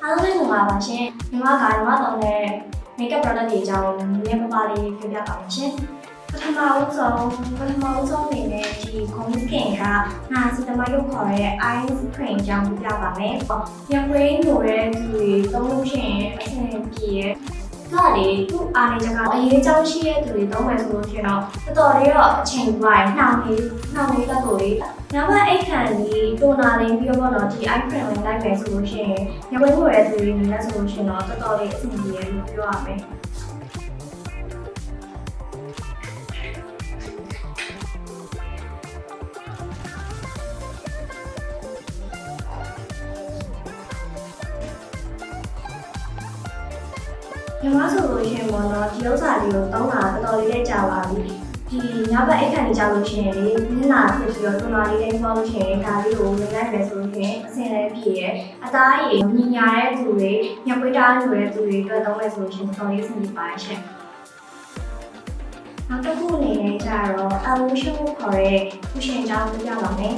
အားလုံးလည်းငါပါရှင်ညီမကညီမတောင်းတဲ့ makeup product တွေအကြောင်းနည်းနည်းပါးလေးပြောပြပါမယ်ရှင်ပထမဦးဆုံးအနေနဲ့ဒီ Common Skin ကနာစီတမရုပ်ခေါ်တဲ့ eye cream အကြောင်းပြပါမယ်။ပြန်ခွေးလိုတဲ့သူတွေသုံးလို့ရှိရင်အဆင်ပြေရဲ့။ဒါလေသူ့အားနေချက်ကအရေးအကြောင်းရှိတဲ့သူတွေသုံးမယ်ဆိုလို့ရှိရင်တော့တော်တော်လေးတော့အချိန်ပိုင်းနှောင့်နေတတ်လို့လေ။နောက်မှအိတ်ခံကြီးတိုနာလေးပြီးတော့ဒီ eye cream ဝင်လိုက်မယ်ဆိုလို့ရှိရင်ညခွေးလိုတဲ့သူတွေနေလဲဆိုလို့ရှိရင်တော့တော်တော်လေးအဆင်ပြေရဲ့လို့ပြောရမယ်။ညီမဆိုလို့ရှိရင်ပေါ့နော်ဒီဥစ္စာလေးကိုသုံးတာတော်တော်လေးလေးကြာပါပြီဒီညဘက်အိတ်ခန့်လေးကြာလို့ရှိရင်လေမျက်နှာဖြစ်ပြီးတော့တွန်းလာလေးလေးပေါ့လို့ရှိရင်ဒါလေးကိုဝင်လိုက်မယ်ဆိုလို့ရှိရင်အဆင်လည်းပြည့်ရဲ့အသားရည်မြင်ညာတဲ့သူတွေညပွေးတားနေတဲ့သူတွေအတွက်သုံးမယ်ဆိုလို့ရှိရင်တော်တော်လေးအဆင်ပြေပါရဲ့နောက်တစ်ခုအနေနဲ့ကျတော့ emotion ကိုခေါ်တဲ့ခုရှင်အကြောင်းပြောပြပါမယ်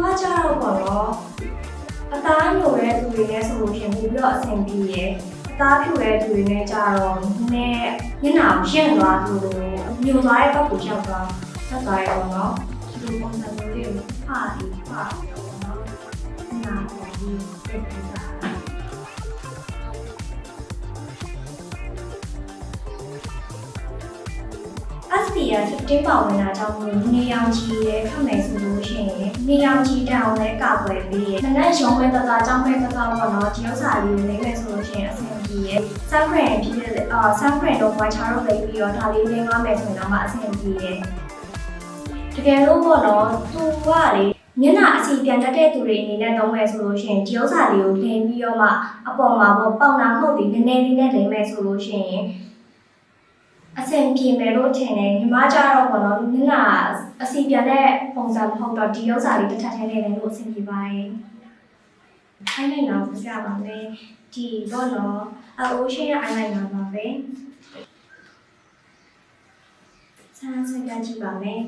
ဘာကြတော့ပေါ့နော်အသားညိုတဲ့သူတွေနဲ့ဆိုလို့ရှိရင်ပြီးတော့အဆင်ပြေရဲ့အသားဖြူတဲ့သူတွေနဲ့ကြတော့နည်းနည်းမျက်နှာကိုရှင်းသွားလို့ညိုသွားတဲ့ဘက်ကိုရောက်သွားရပေါ့နော်ဒီလိုပုံစံမျိုးလေးကိုဖားပြီးပေါ့နော်နားပေါ်ပြီးတက်ပြီးတာSPF 15 ပေါင်ဝင်တာကြောင့်နေရောင်ခြည်ရဲ့ခက်မယ်ဆိုလို့ရှိရင်နေရောင်ခြည်တောင်လည်းကာကွယ်ပေးရဲ့။နဲ့ရုံးမဲ့တကာကြောင်းမဲ့တကာပေါ့နော်ဒီဥစ္စာလေးကိုလိမ့်မယ်ဆိုလို့ရှိရင်အဆင်ပြေရဲ့။ sunscreen ဖြစ်တဲ့sunscreen တော့ moisture တော့လိမ့်ပြီးတော့ဒါလေးလိမ့်သွားမယ်ဆိုရင်တော့မှအဆင်ပြေရဲ့။တကယ်လို့ပေါ့နော်သူကလေမျက်နှာအစီပြန်တတ်တဲ့သူတွေအနေနဲ့သုံးမယ်ဆိုလို့ရှိရင်ဒီဥစ္စာလေးကိုလိမ့်ပြီးတော့မှအပေါ်မှာပေါ့ပေါင်နာမှုတ်ပြီးနည်းနည်းလေးနဲ့လိမ့်မယ်ဆိုလို့ရှိရင်အဆင်ပြေမယ်လို့ထင်တယ်ညီမကြတော့ပေါ့နော်မျက်နှာအစီပြန်တဲ့ပုံစံမဟုတ်တော့ဒီဥစ္စာလေးတစ်ထပ်ထဲနဲ့လည်းလို့အဆင်ပြေပါရဲ့။ eyeliner ကိုပြပါမယ်ဒီပေါ့နော်Ocean ရဲ့ eyeliner ပါပဲ။ဆန်းစကြည့်ပါမယ်။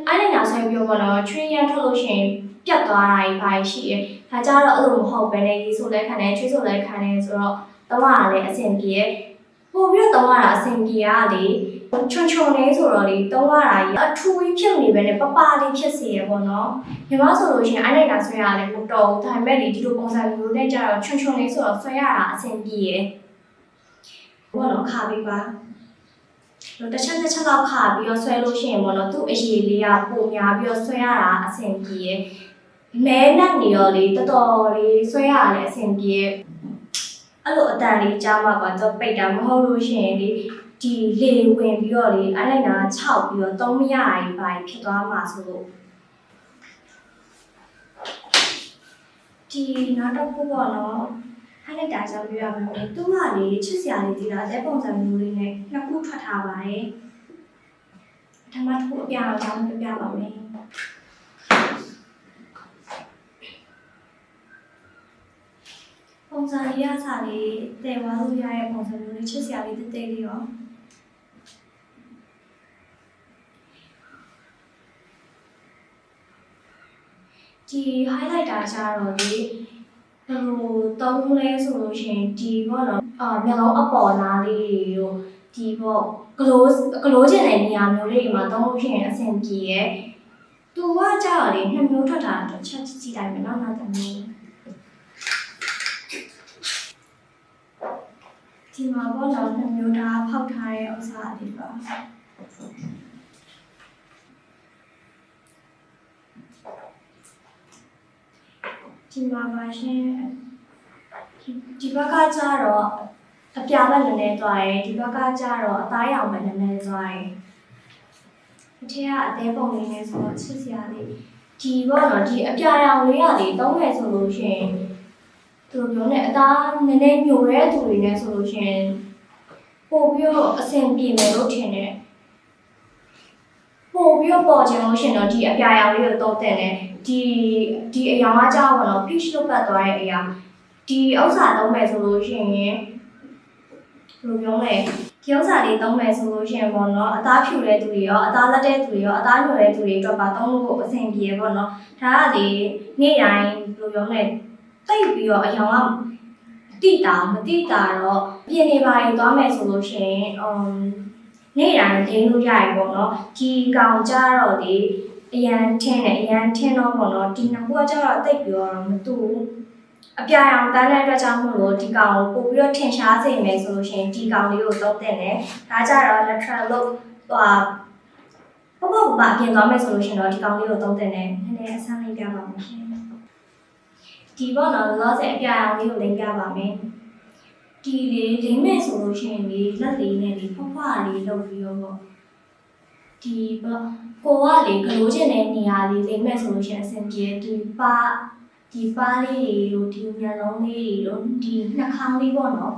eyeliner ဆွဲပြီးတော့ပေါ့နော်ချွေးရမ်းထုတ်လို့ရှိရင်ပြတ်သွားတာကြီးပါရှိရဲ့။ဒါကြတော့အဲ့လိုမဟုတ်ဘဲနဲ့ရေးဆိုလဲခံတယ်ချွေးဆိုလဲခံတယ်ဆိုတော့တော့ကလည်းအဆင်ပြေရဲ့။ပို့ပြီးတော့တော့အဆင်ပြေရလေချွန်လေးဆိုတော့လေတော့ကြီးအထူးကြီးဖြစ်နေပဲနဲ့ပပလေးဖြစ်စေရပေါ့နော်။ညီမဆိုလို့ရှိရင်eyeliner ဆွဲရလဲမတော်ဘူးဒါပေမဲ့ဒီလိုပုံစံမျိုးနဲ့ကြတော့ချွန်လေးဆိုတော့ဆွဲရတာအဆင်ပြေရဲ့။ဘောတော့ခါပေးပါတော့တစ်ချက်လောက်ခါပြီးတော့ဆွဲလို့ရှိရင်ပေါ့နော်သူ့အရည်လေးကပုံများပြီးတော့ဆွဲရတာအဆင်ပြေရဲ့မဲနဲ့နေရောလေတော်တော်လေးဆွဲရတာလည်းအဆင်ပြေရဲ့အဲ့လိုအတန်လေးကြားမှာကတော့ပိတ်တာမဟုတ်လို့ရှိရင်လေဒီလေဝင်ပြီးတော့လေeyeliner 6ပြီးတော့သုံးမရရင်ပါဖြစ်သွားမှာဆိုလို့ဒီနောက်တစ်ခုပေါ့နော်အဲ့ဒါကြောင့်ပြောရမယ်သူကလေချစ်စရာလေးဒီလားတဲ့ပုံစံမျိုးလေးနဲ့နှစ်ခုထွက်ထားပါတယ်ပထမတစ်ခုအပြာတော့ကြောင်းပြပါမယ်ပုံစံလေးရစားလေးတည်သွားလို့ရတဲ့ပုံစံမျိုးလေးချစ်စရာလေးတိတ်လေးရောဒီ highlighter ကြတော့လေသုံးလဲဆိုလို့ရှိရင်ဒီပေါ့နော်မျက်လုံးအပေါ်နားလေးတွေကိုဒီပေါ့ဂလိုးကျင်တဲ့နေရာမျိုးလေးတွေမှာသုံးလို့ရှိရင်အဆင်ပြေရဲ့သူကကြတော့လေနှစ်မျိုးထွက်တာတစ်ချက်ကြည့်လိုက်မယ်နော်နောက်တစ်မျိုးဒီမှာပေါ့နော်နှစ်မျိုးဒါဖောက်ထားတဲ့ဥစ္စာလေးပါဒီမှာပါရှင်ဒီဘက်ကကြတော့အပြာဘက်နည်းနည်းသွားတယ်ဒီဘက်ကကြတော့အသားရောင်ပဲနည်းနည်းသွားတယ်အထက်ကအသေးပုံလေးနဲ့ဆိုတော့ချစ်စရာလေးဒီပေါ့နော်ဒီအပြာရောင်လေးကလေသုံးမယ်ဆိုလို့ရှိရင်သူတို့ပြောနေအသားနည်းနည်းညိုတဲ့သူတွေနဲ့ဆိုလို့ရှိရင်ပို့ပြီးတော့အဆင်ပြေမယ်လို့ထင်တယ်ပို့ပြီးတော့ပေါ်ချင်လို့ရှိရင်တော့ဒီအပြာရောင်လေးကိုသုံးတဲ့နဲ့ဒီအရောင်ကကြောက်ပါတော့ peach လို့ပတ်သွားတဲ့အရာဒီဥစ္စာသုံးမယ်ဆိုလို့ရှိရင် လိုပြောမယ်ဒီဥစ္စာလေးသုံးမယ်ဆိုလို့ရှိရင်ပေါ့နော်အသားဖြူတဲ့သူတွေရောအသားလက်တဲ့သူတွေရောအသားညိုတဲ့သူတွေအတွက်ပါသုံးလို့အဆင်ပြေပေါ့နော်ဒါကလေနေ့တိုင်းလိုပြောမယ်တိတ်ပြီးတော့အယောင်ကတိတာမတိတာတော့ပြင်နေပါရင်သွားမယ်ဆိုလို့ရှိရင်နေ့တိုင်းဒင်းလို့ရရပေါ့နော်ဒီကောင်ကြတော့ဒီအရန်ထင်းတော့ပေါ့နော်ဒီနှစ်ခုကကျတော့တိတ်ပြီးတော့မတူအပြာရောင်တန်းတဲ့အတွက်ကြောင့်မို့လို့ဒီကောင်ကိုပို့ပြီးတော့ထင်ရှားစေမယ်ဆိုလို့ရှိရင်ဒီကောင်လေးကိုသုံးတင်တယ်ဒါကြတော့ lateral look ပေါ့အပြင်သွားမယ်ဆိုလို့ရှိရင်တော့ဒီကောင်လေးကိုသုံးတင်တယ်နည်းနည်းအဆန်းလေးပြပါမယ်ရှင်ဒီပေါ့နော်လောဆယ်အပြာရောင်လေးကိုလိမ့်ပြပါမယ်ဒီလေးလိမ့်မယ်ဆိုလို့ရှိရင်ဒီလက်လေးနဲ့ဒီဖွားဖွားလေးလုပ်ပြီးတော့ပေါ့ဒီပေါ့ကိုကလေဂလိုးချင်တဲ့နေရာလေးလိမ့်မယ်ဆိုလို့ရှိရင်အဆင်ပြေဒီပါလေးတို့ဒီမျက်လုံးလေးတို့ဒီနှာခေါင်းလေးပေါ့နော်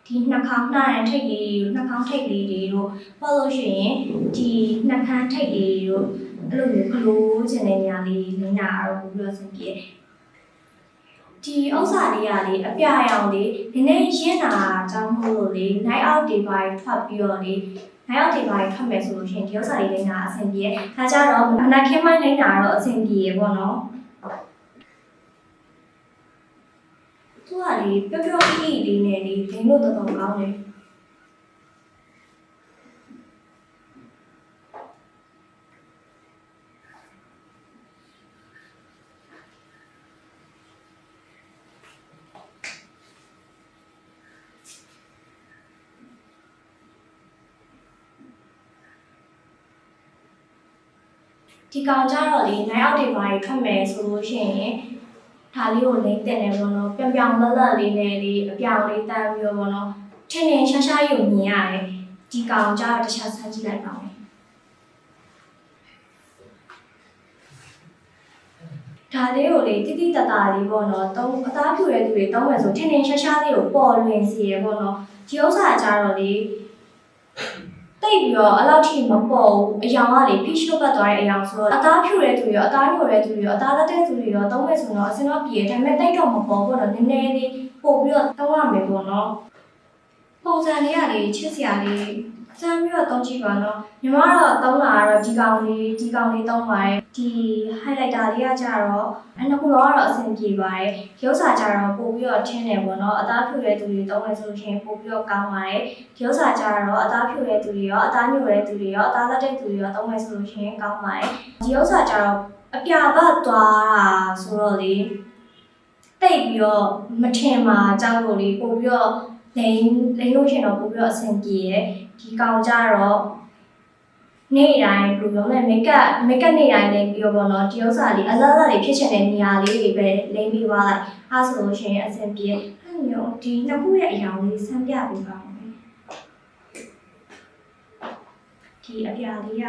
ဒီနှာခေါင်းနှာရထိတ်လေးတို့နှာခေါင်းထိတ်လေးတွေတို့ပေါ့လို့ရှိရင်ဒီနှာခမ်းထိတ်လေးတို့အဲ့လိုမျိုးဂလိုးချင်တဲ့နေရာလေးလိမ့်တာတော့ပို့ပြီးတော့အဆင်ပြေဒီဥစ္စာလေးကလေအပြာရောင်လေးဒီနေ့ရင်းတာကြောင့်မို့လို့လေ night out တွေပါထွက်ပြီးတော့လေnight out တွေပါထွက်မယ်ဆိုလို့ရှိရင်ဒီဥစ္စာလေးလိမ့်တာအဆင်ပြေဒါကြတော့အနာခင်းမိုင်းလိမ့်တာတော့အဆင်ပြေပေါ့နော်သူကလေပျော့ပျော့အေးလေးနဲ့လေဒင်းလို့တော်တော်ကောင်းတယ်ဒီကောင်ကြတော့လေနိုင်အောက်တွေပါထွက်မယ်ဆိုလို့ရှိရင်ဒါလေးကိုလိမ့်တင်တယ်ပေါ့နော်ပြောင်လက်လေးနဲ့လေအပြောင်လေးတန်းပြီးတော့ပေါ့နော်ထင်းထင်းရှားရှားယူမြင်ရတယ်ဒီကောင်ကြတော့တခြားဆန်းကြည့်လိုက်ပါမယ်ဒါလေးကိုလေတိတိတတာလေးပေါ့နော်သုံးအသားဖြူတဲ့သူတွေသုံးမယ်ဆိုထင်းထင်းရှားရှားလေးကိုပေါ်လွင်စီရပေါ့နော်ဒီဥစ္စာကြတော့လေတိတ်ပြီးတော့အဲ့လောက်ထိမပေါ်ဘူးအယောင်ကလေ peach လို့ပတ်သွားတဲ့အယောင်ဆိုတော့အသားဖြူတဲ့သူတွေရောအသားညိုတဲ့သူတွေရောအသားလက်တဲ့သူတွေရောသုံးမယ်ဆိုတော့အစင်တော့ပြေတယ်ဒါပေမဲ့တိတ်တော့မပေါ်ဘူးတော့နည်းနည်းလေးပို့ပြီးတော့သုံးရမယ်ပေါ့နော်ပုံစံလေးကလေချစ်စရာလေးစမ်းပြီးတော့သုံးကြည့်ပါနော်ညီမတော့သုံးတာကတော့ဒီကောင်လေးသုံးပါတယ်ဒီ highlighter လေးကကြတော့နှစ်ခုလုံးကတော့အဆင်ပြေပါတယ်ရုပ်စာကြတော့ပို့ပြီးတော့ထင်းတယ်ပေါ့နော်အသားဖြူတဲ့သူတွေသုံးမယ်ဆိုလို့ရှိရင်ပို့ပြီးတော့ကောင်းပါတယ်ရုပ်စာကြတော့အသားဖြူတဲ့သူတွေရောအသားညိုတဲ့သူတွေရောအသားလက်တဲ့သူတွေရောသုံးမယ်ဆိုလို့ရှိရင်ကောင်းပါတယ်ဒီရုပ်စာကြတော့အပြာပတ်သွားတာဆိုတော့လေတိတ်ပြီးတော့မထင်မှာကြောက်လို့လေပို့ပြီးတော့လိမ့်လို့ရှင်တော့ပို့ပြီးတော့အဆင်ပြေရဲ့ဒီကောင်ကြတော့နေ့တိုင်းဘယ်လိုပြောမလဲမိတ်ကပ်နေ့တိုင်းလိမ့်ပြီးတော့ပေါ့နော်ဒီဥစ္စာလေးအလားလေးဖြစ်ချင်တဲ့နေရာလေးတွေပဲလိမ့်ပြီးသွားလိုက်အားဆိုလို့ရှိရင်အဆင်ပြေအဲ့မျိုးဒီနှစ်ခုရဲ့အရာလေးဆန်းပြပေးပါမယ်ဒီအပြာလေးက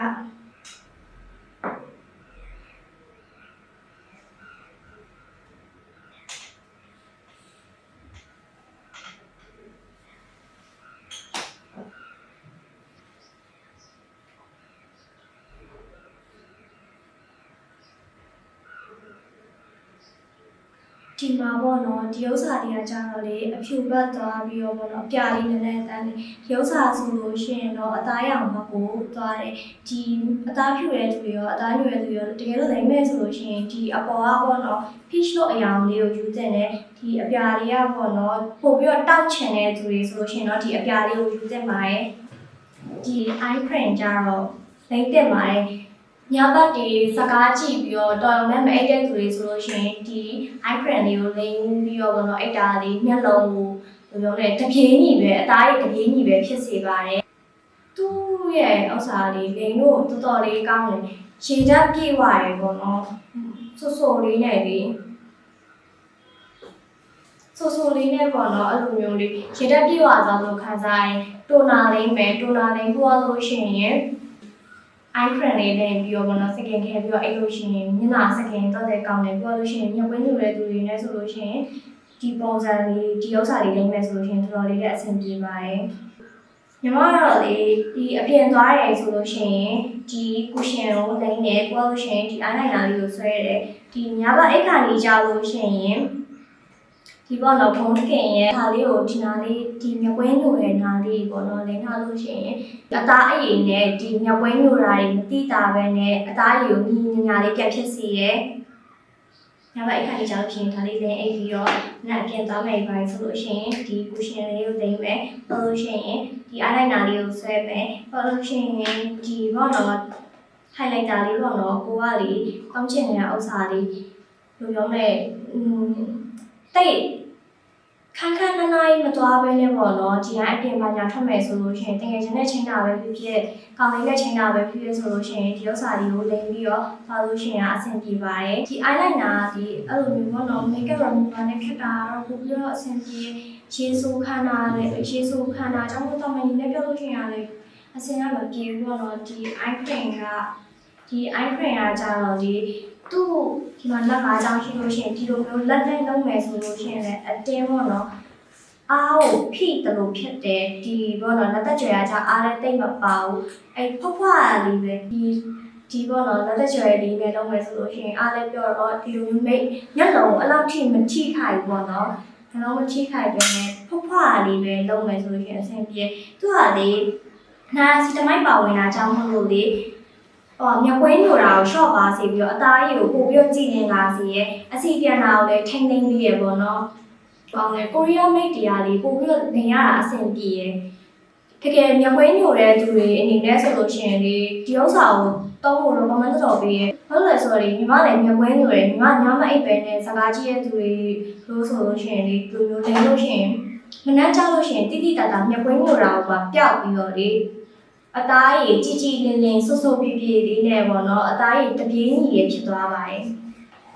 ဒီမှာပေါ့နော်ဒီဥစ္စာတွေကကြတော့လေအဖြူဘက်သွားပြီးတော့ပေါ့နော်အပြာလေးနည်းနည်းတန်းလေးဒီဥစ္စာဆိုလို့ရှိရင်တော့အသားရောင်ဘက်ကိုသွားတယ်ဒီအသားဖြူတဲ့သူတွေရောအသားညိုတဲ့သူတွေရောတကယ်လို့လိမ့်မဲ့ဆိုလို့ရှိရင်ဒီအပေါ်ကပေါ့နော် peach လို့အရောင်လေးကိုယူတင်တယ်ဒီအပြာလေးကပေါ့နော်ပို့ပြီးတော့တောက်ချင်တဲ့သူတွေဆိုလို့ရှိရင်တော့ဒီအပြာလေးကိုယူတင်ပါတယ်ဒီ eye cream ကြတော့လိမ့်တင်ပါတယ်ညဘက်တွေစကားကြည့်ပြီးတော့တော်ရုံနဲ့မအိတ်တဲ့သူတွေဆိုလို့ရှိရင်ဒီ eye cream လေးကိုလိမ့်ပြီးတော့ဘောနော်အိတ်တာလေးမျက်လုံးကိုဘယ်လိုလဲတပြေးညီပဲအသားရဲ့တပြေးညီပဲဖြစ်စေပါတယ်သူ့ရဲ့ဥစ္စာလေးလိမ့်လို့တော်တော်လေးကောင်းတယ်ရှည်ဓာတ်ပြည့်ဝရယ်ပေါ့နော်ဆိုလေးနဲ့လေဆိုလေးနဲ့ပေါ့နော်အဲ့လိုမျိုးလေးရှည်ဓာတ်ပြည့်ဝသွားလို့ခံစားရင်တိုနာလေးမယ်တိုနာလေးပို့လို့ရှိရင်eye cream လေးနဲ့ပြီးတော့ဘောနော် second care ပြီးတော့အဲ့လိုရှိရင်မျက်နှာ second တော့တဲ့ကောင်းတယ်ပြီးတော့လို့ရှိရင်ညွှန်ပွင့်နေတဲ့သူတွေနဲ့ဆိုလို့ရှိရင်ဒီပုံစံလေးဒီဥစ္စာလေးလိမ့်မယ်ဆိုလို့ရှိရင်တော်တော်လေးလည်းအဆင်ပြေပါတယ်ညီမကတော့လေဒီအပြင်သွားရဲဆိုလို့ရှိရင်ဒီကူရှင်ကိုလိမ့်တယ်ပြီးတော့လို့ရှိရင်ဒီ eyeliner လေးကိုဆွဲရတယ်ဒီညဘက်အိတ်ခါလေးကြောက်လို့ရှိရင်ဒီ ဒီပေါ့နော်ဘုံတခင်ရဲ့ဒါလေးကိုဒီနာလေးဒီမြပွဲညိုရဲ့နာလေးပေါ့နော်လင်းထားလို့ရှိရင်အသားအရည်နဲ့ဒီမြပွဲညိုတာတွေမတိတာပဲနဲ့အသားအရည်ကိုညီညာလေးပြန်ဖြစ်စီရဲ့ညဘက်အခါလေးကြောင့်ရှင်ဒါလေးလည်းအိပ်ပြီးတော့လက်အပြင်သွားမယ်ပါဆိုလို့ရှိရင်ဒီကူရှင်လေးကိုသိမ်းမယ်ပေါ်လို့ရှိရင်ဒီအားလိုက်နာလေးကိုဆွဲမယ်ပေါ်လို့ရှိရင်ဒီပေါ့နော်highlighter လေးပေါ့နော်ကိုကလေကောင်းချင်တဲ့ဥစ္စာလေးလိုပြောမဲ့တိတ်ခန်းခန်းနိုင်မသွားပဲနဲ့ပေါ့နော်ဒီကအပြင်ပါညာထွက်မယ်ဆိုလို့ရှိရင်တကယ်ချင်းနဲ့ချိန်တာပဲဖြစ်ဖြစ်ကောင်းလေးနဲ့ချိန်တာပဲဖြစ်ဖြစ်ဆိုလို့ရှိရင်ဒီဥစ္စာလေးကိုလိမ့်ပြီးတော့သွားလို့ရှိရင်အဆင်ပြေပါတယ်ဒီ eyeliner ကဒီအဲ့လိုမျိုးပေါ့နော် makeup remover နဲ့ခက်တာတော့ပိုပြီးတော့အဆင်ပြေရှေးဆိုးခန္ဓာနဲ့ရှေးဆိုးခန္ဓာကြောင့်တော့မင်းနဲ့ပြောလို့ရှိရင်လည်းအဆင်ရမပြေဘူးပေါ့နော်ဒီ eye cream ကဒီ eye cream ကကြတော့ဒီသူ့ဒီမှာလက်ကားကြောင့်ရှိလို့ရှိရင်ဒီလိုမျိုးလက်နဲ့လုံးမယ်ဆိုလို့ရှိရင်လည်းအတင်းပေါ့နော်အားကိုဖိတယ်လို့ဖြစ်တယ်ဒီဘောနော်လက်သက်ကြွယ်ကအားလည်းတိတ်မပါဘူးအဲ့ဖွားဖွားလေးပဲဒီဘောနော်လက်သက်ကြွယ်လေးနဲ့လုံးမယ်ဆိုလို့ရှိရင်အားလည်းပြောတော့ဒီလိုမျိုးမိတ်ညက်လုံးအလောက်ထိမချိခိုင်ဘောနော်ဒါတော့မချိခိုင်ပဲနဲ့ဖွားဖွားလေးပဲလုံးမယ်ဆိုလို့ရှိရင်အဆင်ပြေသူကလေနာစီတမိုက်ပါဝင်တာကြောင့်မလို့လေမြပွဲညိုတာကို short ပါစေပြီးတော့အသားရည်ကိုပို့ပြီးတော့ကြည်နေလာစေရဲ့အစီပြန်တာကိုလည်းထိမ့်သိမ့်ပြီးရပေါ့နော်ကောင်းတယ်ကိုရီးယားမိတ်တရားလေးပို့ပြီးတော့နေရတာအဆင်ပြေရဲ့တကယ်မြပွဲညိုတဲ့သူတွေအနေနဲ့ဆိုလို့ရှိရင်လေဒီဥစ္စာကိုတောင်းဖို့တော့ comment တော်ပေးရဲ့ဟုတ်လဲဆိုတော့ညီမလည်းမြပွဲညိုတယ်ညီမညမအိပ်ပဲနဲ့စကားကြီးရဲ့သူတွေလို့ဆိုလို့ရှိရင်လေလူမျိုးနေလို့ရှိရင်မနှမ်းကြလို့ရှိရင်တိတိတတ်တာမြပွဲညိုတာကိုပါပျောက်ပြီးတော့လေအသားရည်ကြီးကြီးလင်းလင်းဆူဆူပြပြလေးနဲ့ပေါ့နော်အသားရည်တပြေးညီရဖြစ်သွားပါတယ်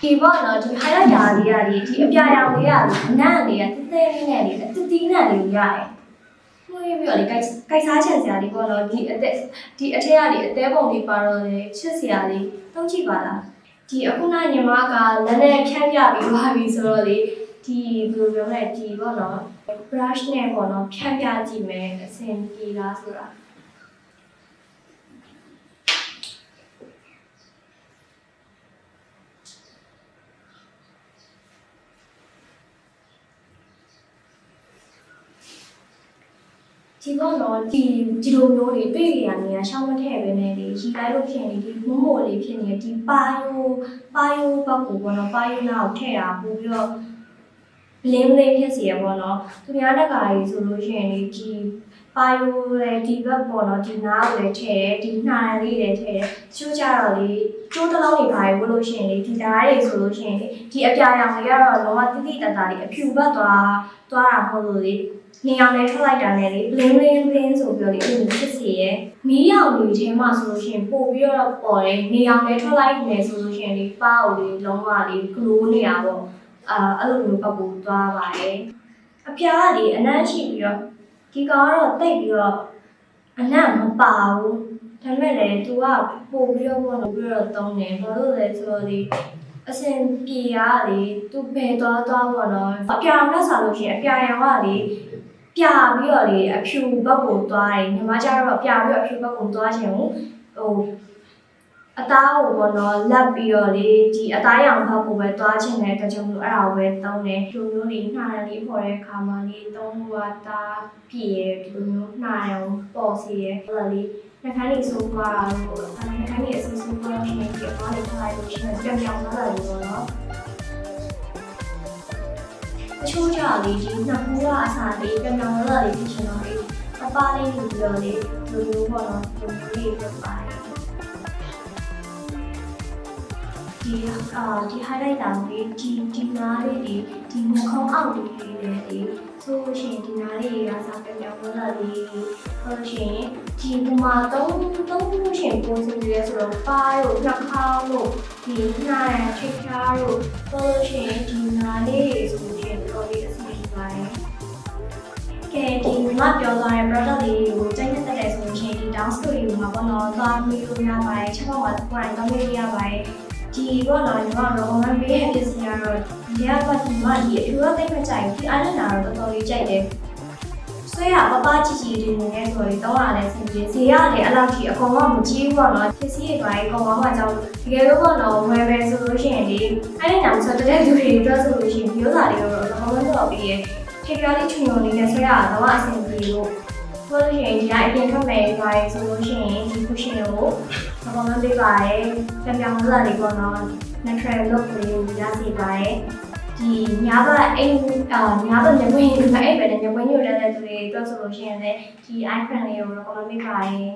ဒီပေါ့နော်ဒီ highlighter လေးကလေဒီအပြာရောင်လေးကလေအနံ့လေးကတဲတဲလေးနဲ့လေအတူတီးနဲ့လေးရတယ်မှုရပြီးတော့လေကိုက်စားချင်စရာလေးပေါ့နော်ဒီအထက်ကလေအသေးပုံလေးပါတော့လေချစ်စရာလေးတောင်းကြည့်ပါလားဒီအခုနညီမကလက်နဲ့ဖြန်းပြပြီးသွားပြီဆိုတော့လေဒီဘယ်လိုပြောမလဲဒီပေါ့နော် brush နဲ့ပေါ့နော်ဖြန်းပြကြည့်မယ်အဆင်ပြေလားဆိုတာဒီပေါ့နော်ဒီလိုမျိုးတွေတွေ့ရနေရရှောင်းမထည့်ပဲနဲ့ဒီရီလိုက်လို့ဖြစ်နေဒီမို့လေးဖြစ်နေဒီပါယိုဘက်ကိုပေါ့နော်ပါယိုနာကိုထည့်တာပို့ပြီးတော့လင်းလေးဖြစ်စီရပေါ့နော်သူများတကာကြီးဆိုလို့ရှိရင်ဒီပါယိုလည်းဒီဘက်ပေါ့နော်ဒီနားကိုလည်းထည့်တယ်ဒီနှာလေးလည်းထည့်တယ်ချိုးကြတော့လေကျိုးတစ်လုံးတွေပါဘို့လို့ရှိရင်လေဒီဓာတ်တွေဆိုလို့ရှိရင်ဒီအပြာရောင်တွေကတော့လောကတိတိတတ်တာလေးအဖြူဘက်သွားတာမဟုတ်လို့လေနေအောင်လေးထွက်လိုက်တာနဲ့လေ bling ဆိုပြီးတော့လေအဲ့လိုဖြစ်စီရဲ့မီးရောင်တွေထဲမှာဆိုလို့ရှိရင်ပို့ပြီးတော့ပေါ်တယ်နေအောင်လေးထွက်လိုက်နေဆိုလို့ရှိရင်လေပါကိုလေလုံးဝလေ glow နေတာပေါ့အဲ့လိုမျိုးပတ်ဖို့သွားပါတယ်အပြားကလေအနံ့ရှိပြီးတော့ဒီကောင်ကတော့တိတ်ပြီးတော့အနံ့မပါဘူးဒါပေမဲ့လေသူကပို့ပြီးတော့ပေါ့လို့ပြီးတော့တုံးတယ်ဘာလို့လဲဆိုတော့လေအစင်ပြေရလေသူဘယ်သွားပေါ့နော်အပြာရောင်နဲ့ဆိုလို့ရှိရင်အပြာရောင်ကလေပြပြီးတော့လေအဖြူဘက်ကိုသွားတယ်ညီမကျတော့ပြပြီးတော့အဖြူဘက်ကိုသွားခြင်းဟိုအသားကိုပေါ့နော်လက်ပြီးတော့လေဒီအသားရောင်ဘက်ကိုပဲသွားခြင်းနဲ့တကြောင်လို့အဲ့ဒါကိုပဲသုံးတယ်ဒီလိုမျိုးလေးနှာရည်လေးပေါ်တဲ့အခါမှာလေးသုံးလို့ကသားပြည့်ရဒီလိုမျိုးနှာရောင်ပေါ်စီရဟိုလေနှာခမ်းလေးဆိုးသွားတာလို့နှာခမ်းလေးအဆူဆူသွားလို့ရှိရင်ဒီအသားလေးထားလို့ရှိရင်ပြောင်းသွားတာလို့ပေါ့နော်အချိုးကြလေးဒီနှစ်ခုကအစားလေးပြောင်းသွားတာလေးဖြစ်ချင်တော့လေအပါလေးလူပြောလေးလူမျိုးပေါ့နော်လူမျိုးလေးဖြစ်ပါတယ်ဒီ highlighter လေးဒီနားလေးဒီနှာခေါင်းအောက်လေးလေးဆိုလို့ရှိရင်ဒီနားလေးကစားပြောင်းသွားတာလေးဆိုလို့ရှိရင်ဒီပုံမှာသုံးလို့ရှိရင်ပုံစံတွေဆိုတော့ပါတို့နှာခေါင်းတို့ဒီနှာရချိတ်ချားတို့ဆိုလို့ရှိရင်ဒီနားလေးဆိုလို့ရှိရင်တော်လေးအဆင်ပြေပါတယ်ကဲဒီမှာပြောသွားတဲ့ product လေးကိုစိတ်နဲ့တက်တယ်ဆိုလို့ရှိရင်ဒီ down story မှာပေါ့နော်သွားပြီးလို့ရပါတယ်ချက်ပေါက်မှာကိုယ်တိုင်သွားလို့ရပါတယ်ဒီပေါ့နော်ညီမတို့မပေးရတဲ့စီကတော့ဒီကဒီမှာဒီအထူးသိမ့်မကြိုက်ဘူးဒီ eyeliner တော့တော်တော်လေးကြိုက်တယ် ဆွဲရပပကြီးကြီးတွေနေဆိုတော့တောင်းရလဲဆင်ပြေဈေးရတယ်အဲ့လောက်ကြီးအကောင်ကမကြီးဘူးပေါ့နော်ပစ္စည်းတွေပါအကောင်ကကြောင့်တကယ်လို့ပေါ့နော်ဝယ်ပဲဆိုလို့ရှိရင်ဒီအဲ့ဒီနာမဆိုတဲ့လူတွေအတွက်ဆိုလို့ရှိရင်မျိုးစာတွေတော့တော့မတော်ပြီးရထေရလေးချွန်ချွန်လေးနဲ့ဆွဲရတော့အဆင်ပြေလို့ဆိုလို့ရှိရင်ဒီအပြင်ထွက်မယ်ပါဆိုလို့ရှိရင်ဒီကုရှင်ကိုတော့မလေးပါရဲ့ပြောင်းလာလေးပေါ့နော် natural look လေးကိုရစီပါရဲ့ဒီညာဘက်အိမ်ညာဘက်မျက်ဝင်ဒီမှာအဲ့ပဲမျက်ဝင်ညိုတဲ့သူတွေတော့ဆိုလို့ရှိရင်လည်းဒီ icon လေးကိုတော့ comment ပေးပါရင်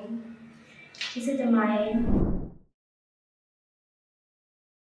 ဒီစစ်တမိုင်း